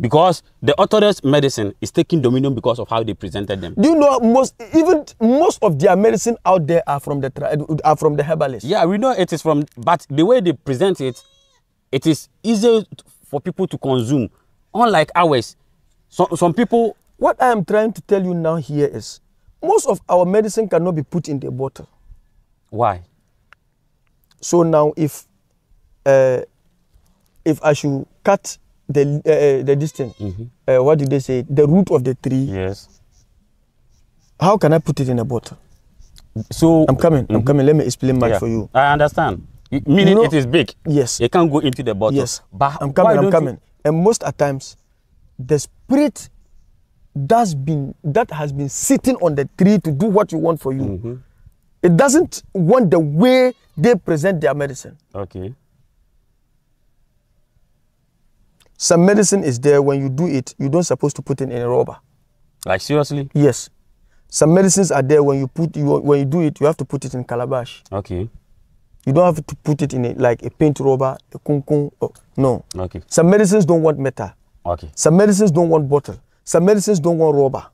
Because the orthodox medicine is taking dominion because of how they presented them. Do you know most of their medicine out there are from the herbalists? Yeah, we know it is from, but the way they present it, it is easier for people to consume. Unlike ours, some people. What I am trying to tell you now here is, most of our medicine cannot be put in the bottle. Why? So now, if I should cut the distance, what did they say? The root of the tree. Yes. How can I put it in a bottle? So I'm coming. Let me explain much for you. I understand. Meaning it is big. Yes. It can't go into the bottle. Yes. But I'm coming. And most at times, the spirit that has been sitting on the tree to do what you want for you. It doesn't want the way they present their medicine. Okay. Some medicine is there, when you do it, you don't supposed to put it in a rubber. Like seriously? Yes. Some medicines are there, when you do it, you have to put it in calabash. Okay. You don't have to put it in like a paint rubber, a kunkun. No. Okay. Some medicines don't want metal. Okay. Some medicines don't want bottle. Some medicines don't want rubber.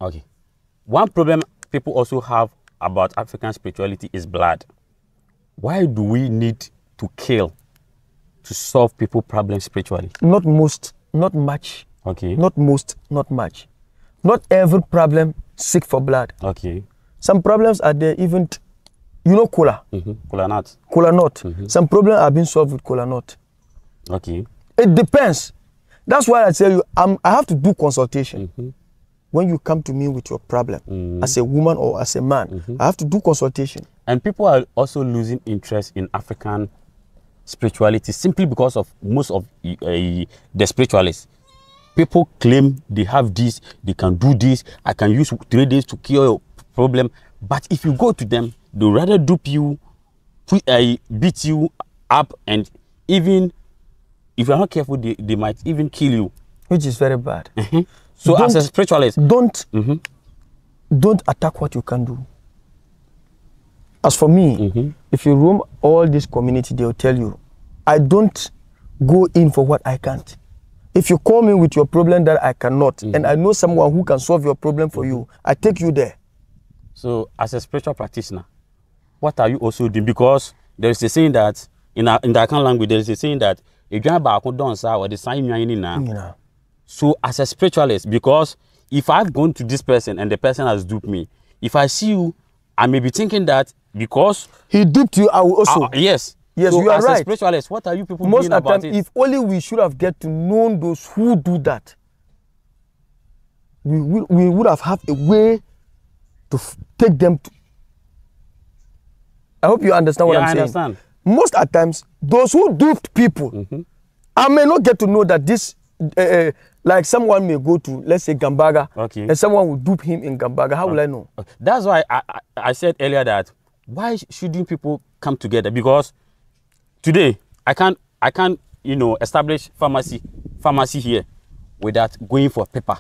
Okay. One problem people also have about African spirituality is blood. Why do we need to kill to solve people's problems spiritually? Not most, not much. Okay. Not most, not much. Not every problem seek for blood. Okay. Some problems are there, even, cola. Kola nut. Kola nut. Some problems are being solved with kola nut. Okay. It depends. That's why I tell you, I have to do consultation. When you come to me with your problem, as a woman or as a man, I have to do consultation. And people are also losing interest in African spirituality simply because of most of the spiritualists. People claim they have this, they can do this, I can use 3 days to cure your problem. But if you go to them, they'll rather dupe you, beat you up, and even if you're not careful, they might even kill you. Which is very bad. So as a spiritualist, don't attack what you can do. As for me, if you roam all this community, they'll tell you, I don't go in for what I can't. If you call me with your problem that I cannot, and I know someone who can solve your problem for you, I take you there. So as a spiritual practitioner, what are you also doing? Because there is a saying that, in the Akan language, there is a saying that, so as a spiritualist, because if I've gone to this person and the person has duped me, if I see you, I may be thinking that because he duped you, I will also. Yes. Yes, so you are as right. a spiritualist, what are you people Most doing of the about time, it? if only we should have get to know those who do that, we would have had a way to take them to. I hope you understand what I'm saying. I understand. Most of the times, those who duped people, I may not get to know that this, like someone may go to, let's say, Gambaga, and someone will dupe him in Gambaga. How will I know? That's why I said earlier that why shouldn't people come together? Because today I can't establish pharmacy here without going for paper.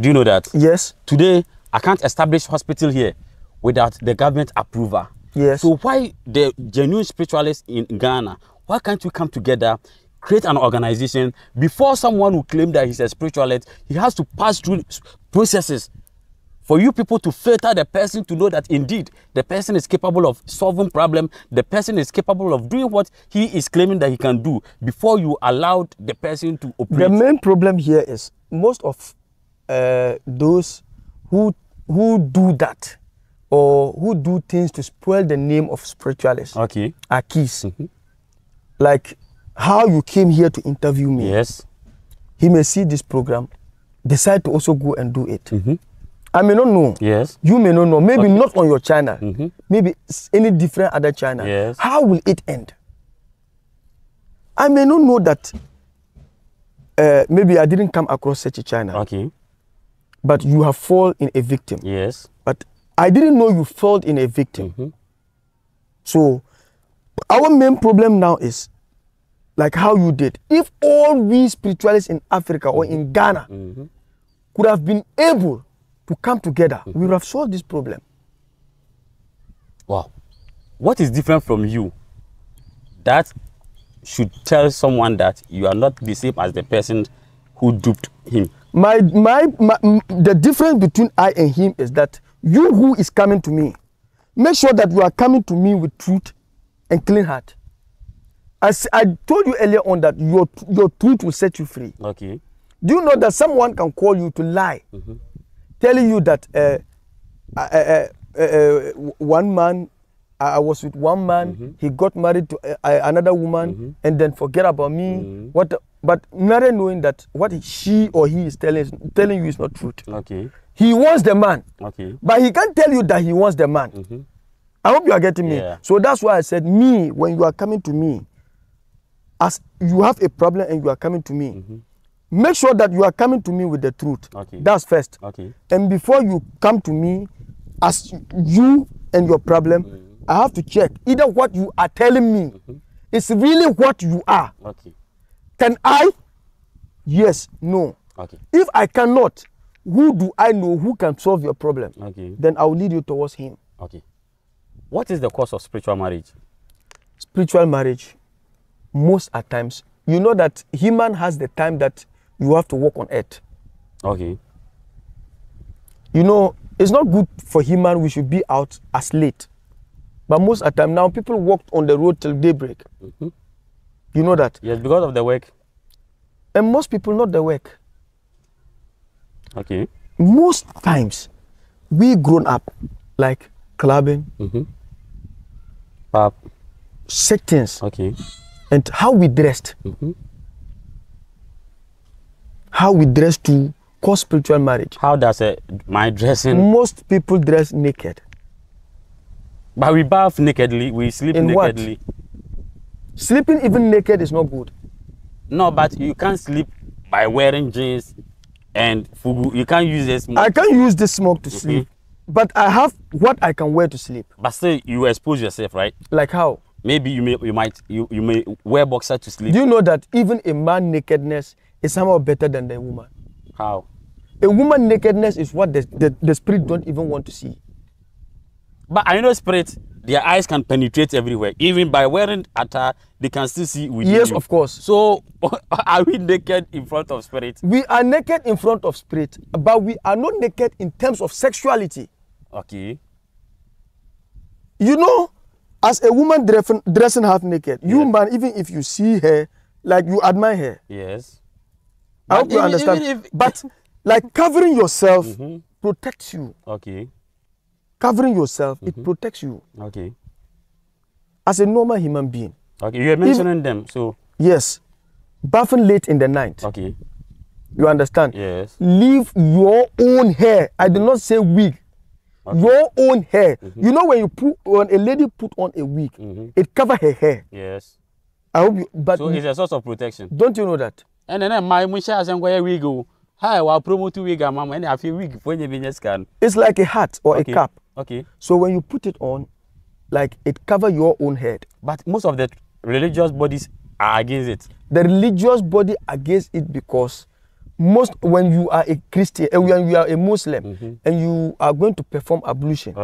Do you know that? Yes. Today I can't establish hospital here without the government approval. Yes. So why the genuine spiritualists in Ghana, why can't we come together, create an organization? Before someone will claim that he's a spiritualist, he has to pass through processes for you people to filter the person to know that indeed the person is capable of solving problem, the person is capable of doing what he is claiming that he can do before you allowed the person to operate. The main problem here is most of those who do that or who do things to spoil the name of spiritualists are keys. Like how you came here to interview me. Yes. He may see this program, decide to also go and do it. I may not know. Yes. You may not know. Maybe not on your channel. Maybe any different other channel. Yes. How will it end? I may not know that maybe I didn't come across such a channel. But you have fallen in a victim. Yes. But I didn't know you fell in a victim. So our main problem now is like how you did. If all we spiritualists in Africa or in Ghana could have been able to come together, we would have solved this problem. Wow. What is different from you that should tell someone that you are not the same as the person who duped him? The difference between I and him is that you who is coming to me, make sure that you are coming to me with truth and clean heart. As I told you earlier on that your truth will set you free. Do you know that someone can call you to lie, telling you that one man, I was with one man, he got married to another woman, and then forget about me. But not knowing that what she or he is telling you is not truth. Okay. He wants the man. Okay. But he can't tell you that he wants the man. I hope you are getting me. Yeah. So that's why I said, me, when you are coming to me, as you have a problem and you are coming to me, make sure that you are coming to me with the truth. Okay. That's first. Okay. And before you come to me, as you and your problem, I have to check either what you are telling me is really what you are. Okay. Can I? Yes, no. Okay. If I cannot, who do I know who can solve your problem? Okay. Then I will lead you towards him. Okay. What is the cause of spiritual marriage? Spiritual marriage, most at times, you know that human has the time that you have to walk on earth. Okay. You know, it's not good for human, we should be out as late. But most at time now, people walk on the road till daybreak. You know that? Yes, because of the work. And most people not the work. Okay. Most times, we grown up like clubbing, Pap. settings, Okay. and how we dressed. How we dress to cause spiritual marriage. How does my dressing? Most people dress naked. But we bath nakedly, we sleep In what? nakedly. Sleeping even naked is not good. No, but you can't sleep by wearing jeans and fugu. You can't use this. I can't use this smoke to sleep, but I have what I can wear to sleep. But still, you expose yourself, right? Like how? Maybe you may wear boxer to sleep. Do you know that even a man nakedness is somehow better than the woman? How? A woman nakedness is what the spirit don't even want to see. But I know spirits, their eyes can penetrate everywhere. Even by wearing attire, they can still see within Yes, you. of course. So, are we naked in front of spirits? We are naked in front of spirit, but we are not naked in terms of sexuality. Okay. You know, as a woman dressing half naked, you man, even if you see her, like you admire her. Yes. I hope you understand. But like covering yourself protects you. Okay. Covering yourself, it protects you. Okay. As a normal human being. Okay, you are mentioning them, so. Yes. Bathing late in the night. Okay. You understand? Yes. Leave your own hair. I did not say wig. Okay. Your own hair. You know when a lady put on a wig, it cover her hair. Yes. I hope you, but So it's a source of protection. don't you know that? And then my musha has a wig. Hi, I promote wig, mama, and I feel wig when you business can. It's like a hat or a cap. Okay. So when you put it on, like it cover your own head. But most of the religious bodies are against it. The religious body against it because when you are a Christian and when you are a Muslim and you are going to perform ablution,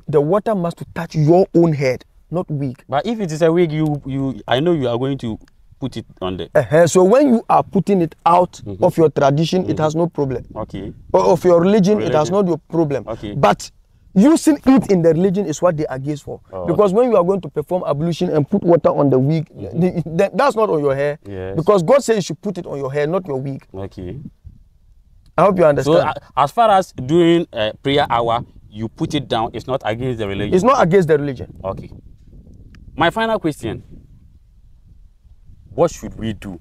the water must touch your own head, not wig. But if it is a wig, I know you are going to put it on there. So when you are putting it out of your tradition, it has no problem. Okay. Or of your religion, it has not your problem. Okay. But using it in the religion is what they are against for. Because when you are going to perform ablution and put water on the wig, that's not on your hair. Yes. Because God says you should put it on your hair, not your wig. Okay. I hope you understand. So as far as doing a prayer hour, you put it down, it's not against the religion. It's not against the religion. Okay. My final question. What should we do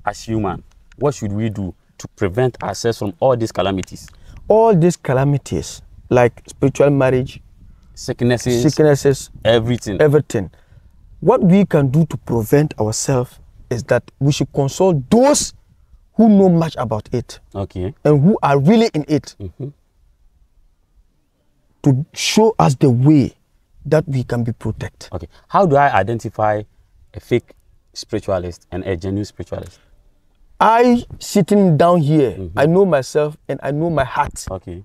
as human? What should we do to prevent ourselves from all these calamities? All these calamities, like spiritual marriage, sicknesses, everything. What we can do to prevent ourselves is that we should consult those who know much about it. Okay. And who are really in it. To show us the way that we can be protected. Okay. How do I identify a fake spiritualist and a genuine spiritualist? I sitting down here, I know myself and I know my heart. Okay.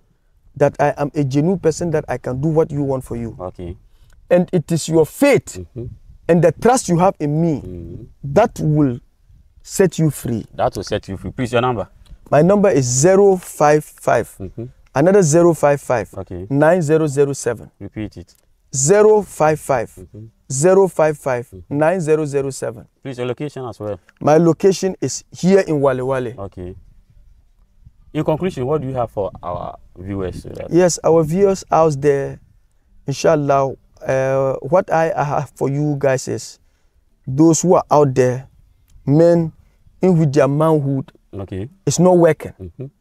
That I am a genuine person, that I can do what you want for you. Okay. And it is your faith and the trust you have in me that will set you free. That will set you free. Please, your number. My number is 055. Another 055. Okay. 9007. Repeat it. 055. 055 9007. Please, your location as well. My location is here in Wale Wale. Okay. In conclusion, what do you have for our viewers? Yes, our viewers out there, inshallah, what I have for you guys is those who are out there, men in with their manhood, okay, it's not working.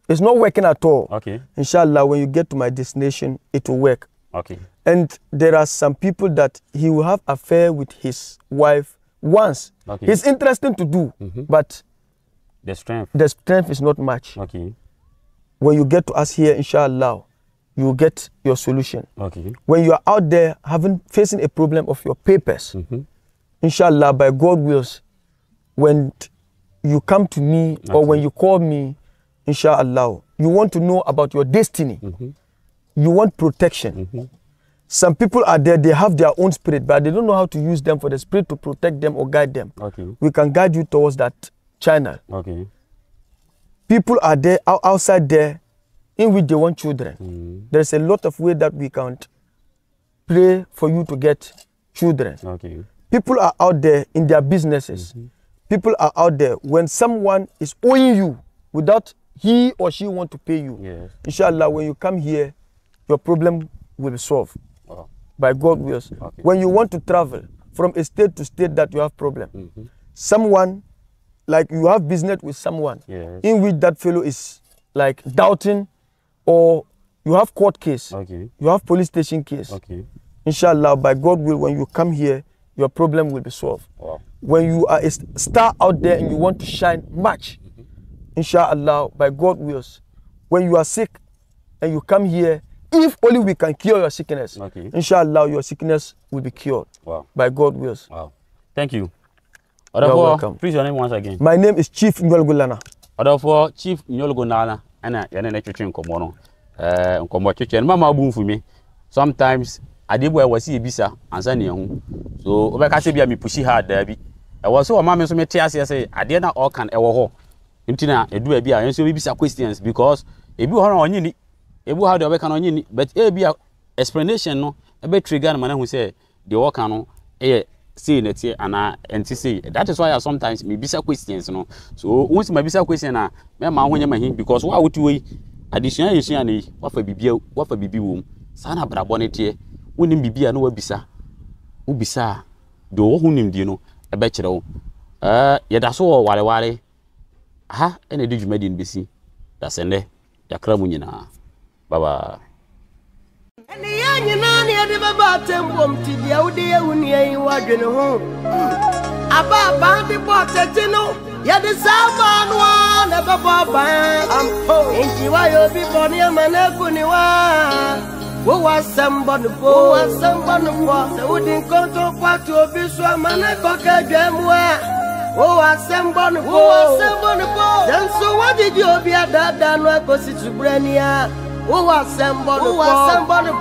It's not working at all. Okay. Inshallah, when you get to my destination, it will work. Okay. And there are some people that he will have affair with his wife once. Okay. It's interesting to do, but the strength is not much. Okay. When you get to us here, inshallah, you will get your solution. Okay. When you are out there facing a problem of your papers, inshallah, by God wills, when you come to me or when you call me, inshallah, you want to know about your destiny. You want protection. Some people are there, they have their own spirit, but they don't know how to use them for the spirit to protect them or guide them. Okay. We can guide you towards that channel. Okay. People are there, outside there, in which they want children. There's a lot of ways that we can pray for you to get children. Okay. People are out there in their businesses. People are out there when someone is owing you without he or she want to pay you. Yes. Inshallah, when you come here, your problem will be solved. Wow. By God wills. Okay. When you want to travel from a state to state that you have problem, someone, like you have business with someone, Yes. in which that fellow is like doubting, or you have court case, Okay. you have police station case. Okay. Inshallah, by God will, when you come here, your problem will be solved. Wow. When you are a star out there and you want to shine much, inshallah, by God wills, when you are sick and you come here, if only we can cure your sickness, Okay. inshallah, your sickness will be cured. Wow. By God wills. Wow. Thank you. You're welcome. Please your name once again. My name is Chief Nyolgulana. Therefore, Chief Nyolgulana, and I am a chicken comono. Nkomo chicken, mama boom for me. Sometimes I did where was he bisa and send you. So, Obakasibia me pushy hard, Debbie. I was so a mamma so many tears. Say, I did not all can ever ho. Intina, a do a beer, and so we bisa questions because if you are on you, if you have the work on you, but a be explanation no, a bit trigger man who say the work on say it here and to say that is why I sometimes me bisa questions no. So once my bisa question na me ma ho nyama hin because what would you additional issue ani what for bibi wom sana brabo ne tie wonim bibia no wabisa ubisa do wo hunim die no e be kire wo yeda so wo ware ha ene di dwumadi no besi da sende yakra mu nyina baba eni yanyina ne de baba tempom ti dia wode yehuni ayi wadwene ho aba de botete no ya de sama no na baba ba ampo inji wa yo bi boni amanaku ni wa wo wasambon po se wudin konto kwatu obi so amanako ka dwamwa wo wasambon po dan so wadi di obi adada no akosi tubrania wo wasambon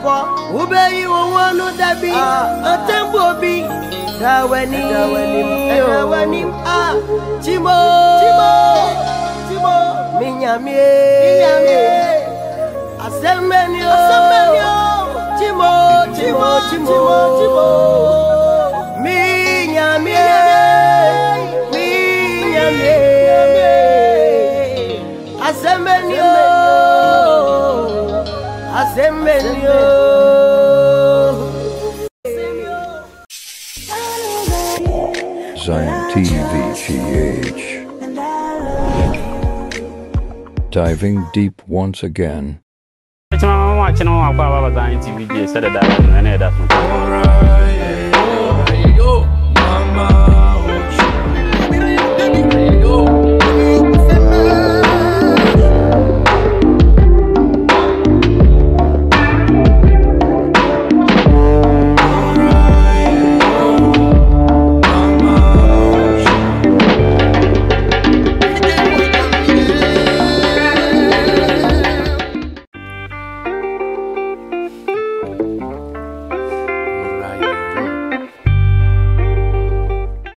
po wo be yi wo wonu dabi atembo obi dawani chimo minyame asemenio chimo minyame asemenio Zion TV GH. Diving deep once again. Watching on our Zion TV said that and that's